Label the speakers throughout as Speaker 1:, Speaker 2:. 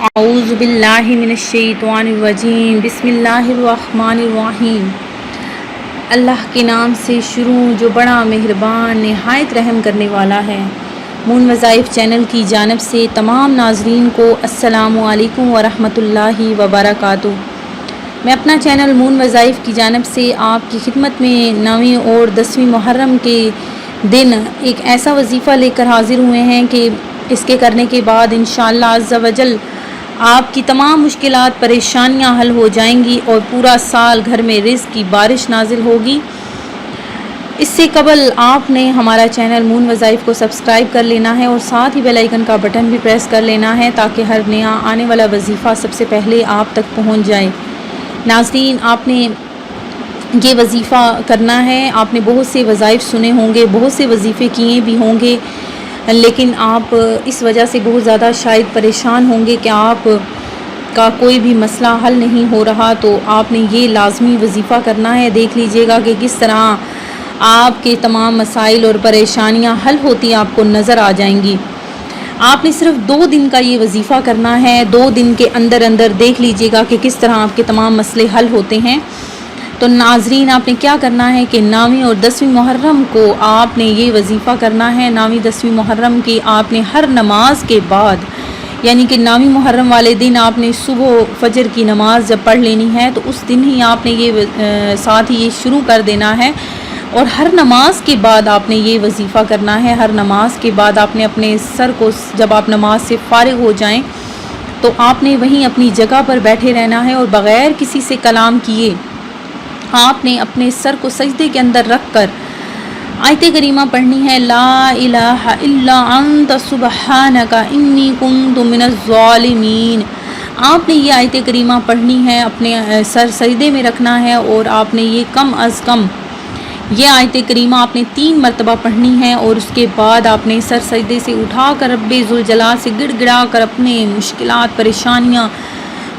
Speaker 1: اعوذ باللہ من الشیطان الرجیم، بسم اللہ الرحمن الرحیم۔ اللہ کے نام سے شروع جو بڑا مہربان نہایت رحم کرنے والا ہے۔ مون وظائف چینل کی جانب سے تمام ناظرین کو السلام علیکم ورحمۃ اللہ وبرکاتہ۔ میں اپنا چینل مون وظائف کی جانب سے آپ کی خدمت میں 9ویں اور 10ویں محرم کے دن ایک ایسا وظیفہ لے کر حاضر ہوئے ہیں کہ اس کے کرنے کے بعد انشاءاللہ عز و جل آپ کی تمام مشکلات پریشانیاں حل ہو جائیں گی اور پورا سال گھر میں رزق کی بارش نازل ہوگی۔ اس سے قبل آپ نے ہمارا چینل مون وظائف کو سبسکرائب کر لینا ہے اور ساتھ ہی بیل آئیکن کا بٹن بھی پریس کر لینا ہے تاکہ ہر نیا آنے والا وظیفہ سب سے پہلے آپ تک پہنچ جائے۔ ناظرین، آپ نے یہ وظیفہ کرنا ہے۔ آپ نے بہت سے وظائف سنے ہوں گے، بہت سے وظیفے کیے بھی ہوں گے، لیکن آپ اس وجہ سے بہت زیادہ شاید پریشان ہوں گے کہ آپ کا کوئی بھی مسئلہ حل نہیں ہو رہا، تو آپ نے یہ لازمی وظیفہ کرنا ہے۔ دیکھ لیجئے گا کہ کس طرح آپ کے تمام مسائل اور پریشانیاں حل ہوتی آپ کو نظر آ جائیں گی۔ آپ نے صرف 2 دن کا یہ وظیفہ کرنا ہے۔ 2 دن کے اندر دیکھ لیجئے گا کہ کس طرح آپ کے تمام مسئلے حل ہوتے ہیں۔ تو ناظرین، آپ نے کیا کرنا ہے کہ 9ویں اور 10ویں محرم کو آپ نے یہ وظیفہ کرنا ہے۔ 9ویں 10ویں محرم کی آپ نے ہر نماز کے بعد، یعنی کہ 9ویں محرم والے دن آپ نے صبح فجر کی نماز جب پڑھ لینی ہے تو اس دن ہی آپ نے یہ ساتھ ہی یہ شروع کر دینا ہے، اور ہر نماز کے بعد آپ نے یہ وظیفہ کرنا ہے۔ ہر نماز کے بعد آپ نے اپنے سر کو، جب آپ نماز سے فارغ ہو جائیں تو آپ نے وہیں اپنی جگہ پر بیٹھے رہنا ہے اور بغیر کسی سے کلام کیے آپ نے اپنے سر کو سجدے کے اندر رکھ کر آیت کریمہ پڑھنی ہے، لا الہ الا انت سبحانک انی کنت من الظالمین۔ آپ نے یہ آیت کریمہ پڑھنی ہے، اپنے سر سجدے میں رکھنا ہے، اور آپ نے یہ کم از کم یہ آیت کریمہ آپ نے 3 مرتبہ پڑھنی ہے، اور اس کے بعد آپ نے سر سجدے سے اٹھا کر رب ذوالجلال سے گڑ گڑا کر اپنے مشکلات، پریشانیاں،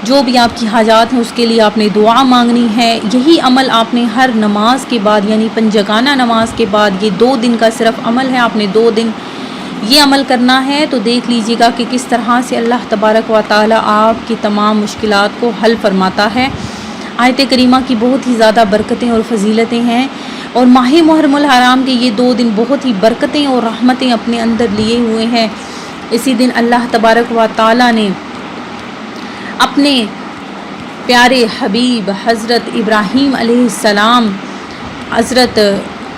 Speaker 1: جو بھی آپ کی حاجات ہیں اس کے لیے آپ نے دعا مانگنی ہے۔ یہی عمل آپ نے ہر نماز کے بعد، یعنی پنجگانہ نماز کے بعد، یہ 2 دن کا صرف عمل ہے، آپ نے 2 دن یہ عمل کرنا ہے۔ تو دیکھ لیجئے گا کہ کس طرح سے اللہ تبارک و تعالی آپ کی تمام مشکلات کو حل فرماتا ہے۔ آیت کریمہ کی بہت ہی زیادہ برکتیں اور فضیلتیں ہیں، اور ماہ محرم الحرام کے یہ 2 دن بہت ہی برکتیں اور رحمتیں اپنے اندر لیے ہوئے ہیں۔ اسی دن اللہ تبارک و تعالی نے اپنے پیارے حبیب حضرت ابراہیم علیہ السلام، حضرت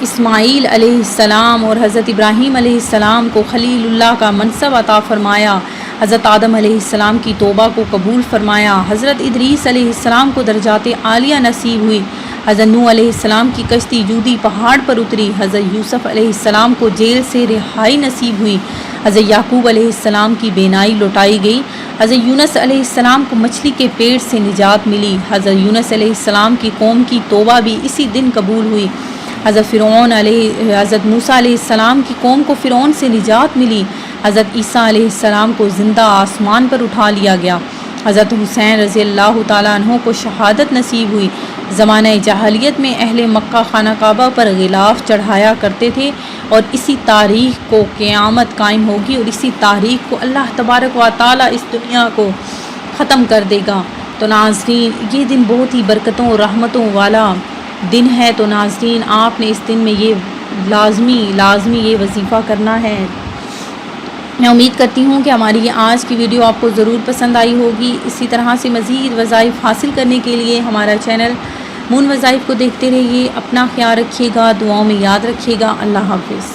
Speaker 1: اسماعیل علیہ السلام اور حضرت ابراہیم علیہ السلام کو خلیل اللہ کا منصب عطا فرمایا، حضرت آدم علیہ السلام کی توبہ کو قبول فرمایا، حضرت ادریس علیہ السلام کو درجات عالیہ نصیب ہوئی، حضرت نوح علیہ السلام کی کشتی جودی پہاڑ پر اتری، حضرت یوسف علیہ السلام کو جیل سے رہائی نصیب ہوئی، حضرت یعقوب علیہ السلام کی بینائی لوٹائی گئی، حضرت یونس علیہ السلام کو مچھلی کے پیٹ سے نجات ملی، حضرت یونس علیہ السلام کی قوم کی توبہ بھی اسی دن قبول ہوئی، حضرت موسیٰ علیہ السلام کی قوم کو فرعون سے نجات ملی، حضرت عیسیٰ علیہ السلام کو زندہ آسمان پر اٹھا لیا گیا، حضرت حسین رضی اللہ تعالیٰ عنہ کو شہادت نصیب ہوئی۔ زمانہ جاہلیت میں اہل مکہ خانہ کعبہ پر غلاف چڑھایا کرتے تھے، اور اسی تاریخ کو قیامت قائم ہوگی، اور اسی تاریخ کو اللہ تبارک و تعالیٰ اس دنیا کو ختم کر دے گا۔ تو ناظرین، یہ دن بہت ہی برکتوں اور رحمتوں والا دن ہے، تو ناظرین آپ نے اس دن میں یہ لازمی یہ وظیفہ کرنا ہے۔ میں امید کرتی ہوں کہ ہماری یہ آج کی ویڈیو آپ کو ضرور پسند آئی ہوگی۔ اسی طرح سے مزید وظائف حاصل کرنے کے لیے ہمارا چینل مون وظائف کو دیکھتے رہیے۔ اپنا خیال رکھیے گا، دعاؤں میں یاد رکھیے گا۔ اللہ حافظ۔